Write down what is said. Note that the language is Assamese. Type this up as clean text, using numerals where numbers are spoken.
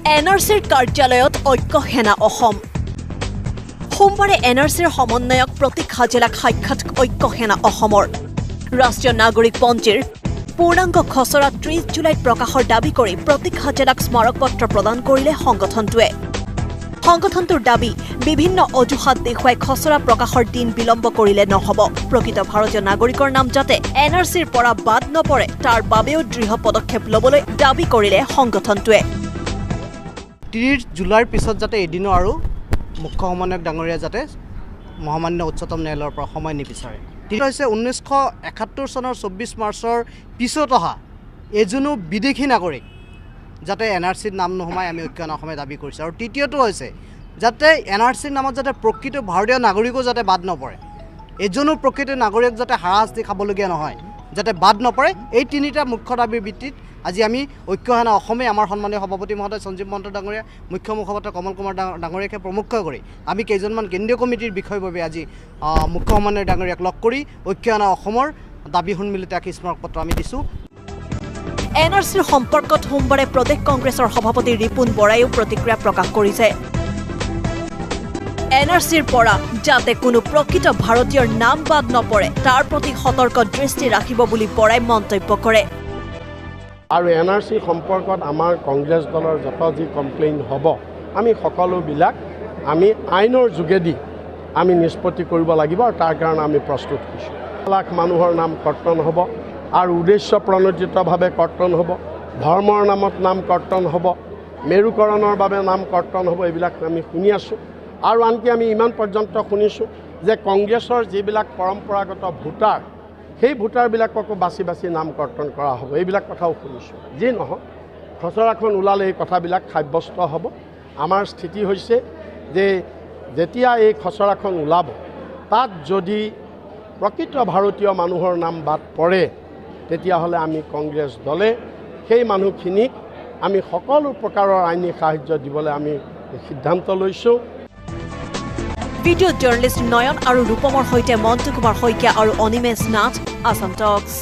NRCৰ কাৰ্যালয়ত ঐক্য সেনা অসম সোমবাৰে NRCৰ সমন্বয়ক প্ৰতীক হাজেলাক সাক্ষাৎ ঐক্য সেনা অসমৰ ৰাষ্ট্ৰীয় নাগৰিক পঞ্জীৰ পূৰ্ণাংগ খচৰা 30 জুলাইত প্ৰকাশৰ দাবী কৰি প্ৰতীক হাজেলাক স্মাৰক পত্ৰ প্ৰদান কৰিলে সংগঠনটোৱে সংগঠনটোৰ দাবী বিভিন্ন অজুহাত দেখুৱাই খচৰা প্ৰকাশৰ দিন বিলম্ব কৰিলে নহব প্ৰকৃত ভাৰতীয় নাগৰিকৰ নাম যাতে NRCৰ পৰা বাদ নপৰে তাৰ বাবেও দৃঢ় পদক্ষেপ ল'বলৈ দাবী কৰিলে সংগঠনটোৱে 30 জুলাইৰ পিছত যাতে এদিনো আৰু মুখ্য সমন্বয়ক ডাঙৰীয়া যাতে মহামান্য উচ্চতম ন্যায়ালয়ৰ পৰা সময় নিবিচাৰে হৈছে 1971 চনৰ 24 মাৰ্চৰ পিছত অহা এজনো বিদেশী নাগৰিক যাতে NRCৰ নাম নোহোমাই আমি ঐক্য সেনা অসমে দাবী কৰিছে আৰু তৃতীয়টো হৈছে যাতে NRCৰ নামত যাতে প্ৰকৃত ভাৰতীয় নাগৰিকো যাতে বাদ নপৰে এজনো প্ৰকৃত নাগৰিক যাতে হাৰাশাস্তি খাবলগীয়া নহয় যাতে বাদ নপৰে এই তিনিটা মুখ্য দাবীৰ ভিত্তিত আজি আমি ঐক্য সেনা অসমে আমাৰ সন্মানীয় সভাপতি মহোদয় সঞ্জীৱ মহন্ত ডাঙৰীয়া মুখ্য মুখপাত্ৰ কমল কুমাৰ ডাঙৰীয়াকে প্ৰমুখ্য কৰি আমি কেইজনমান কেন্দ্ৰীয় কমিটিৰ বিষয়ভাৱে আজি মুখ্য সমন্বয়ক ডাঙৰীয়াক লগ কৰি ঐক্য সেনা অসমৰ দাবী সন্মিলিত এক স্মাৰক পত্ৰ আমি দিছোঁ NRCৰ সম্পৰ্কত সোমবাৰে প্ৰদেশ কংগ্ৰেছৰ সভাপতি ৰিপুণ বৰাইও প্ৰতিক্ৰিয়া প্ৰকাশ কৰিছে NRCৰ পৰা যাতে কোনো প্ৰকৃত ভাৰতীয়ৰ নাম বাদ নপৰে তাৰ প্ৰতি সতৰ্ক দৃষ্টি ৰাখিব বুলি বৰাই মন্তব্য কৰে আৰু NRC সম্পৰ্কত আমাৰ কংগ্ৰেছ দলৰ যত যি কমপ্লেইন হ'ব আমি সকলোবিলাক আমি আইনৰ যোগেদি আমি নিষ্পত্তি কৰিব লাগিব আৰু তাৰ কাৰণে আমি প্ৰস্তুত হৈছোঁ লাখ মানুহৰ নাম কৰ্তন হ'ব আৰু উদ্দেশ্য প্ৰণোদিতভাৱে কৰ্তন হ'ব ধৰ্মৰ নামত নাম কৰ্তন হ'ব মেৰুকৰণৰ বাবে নাম কৰ্তন হ'ব এইবিলাক আমি শুনি আছোঁ আৰু আনকি আমি ইমান পৰ্যন্ত শুনিছোঁ যে কংগ্ৰেছৰ যিবিলাক পৰম্পৰাগত ভোটাৰ সেই ভোটাৰবিলাককো বাছি বাছি নাম কৰ্তন কৰা হ'ব এইবিলাক কথাও শুনিছোঁ যি নহওক খচৰাখন ওলালে এই কথাবিলাক সাব্যস্ত হ'ব আমাৰ স্থিতি হৈছে যে যেতিয়া এই খচৰাখন ওলাব তাত যদি প্ৰকৃত ভাৰতীয় মানুহৰ নাম বাদ পৰে তেতিয়াহ'লে আমি কংগ্ৰেছ দলে সেই মানুহখিনিক আমি সকলো প্ৰকাৰৰ আইনী সাহায্য দিবলৈ আমি সিদ্ধান্ত লৈছোঁ ভিডিঅ' জাৰ্নেলিষ্ট নয়ন আৰু ৰূপমৰ সৈতে মন্টু কুমাৰ শইকীয়া আৰু অনিমেশ নাথ আসাম টক্স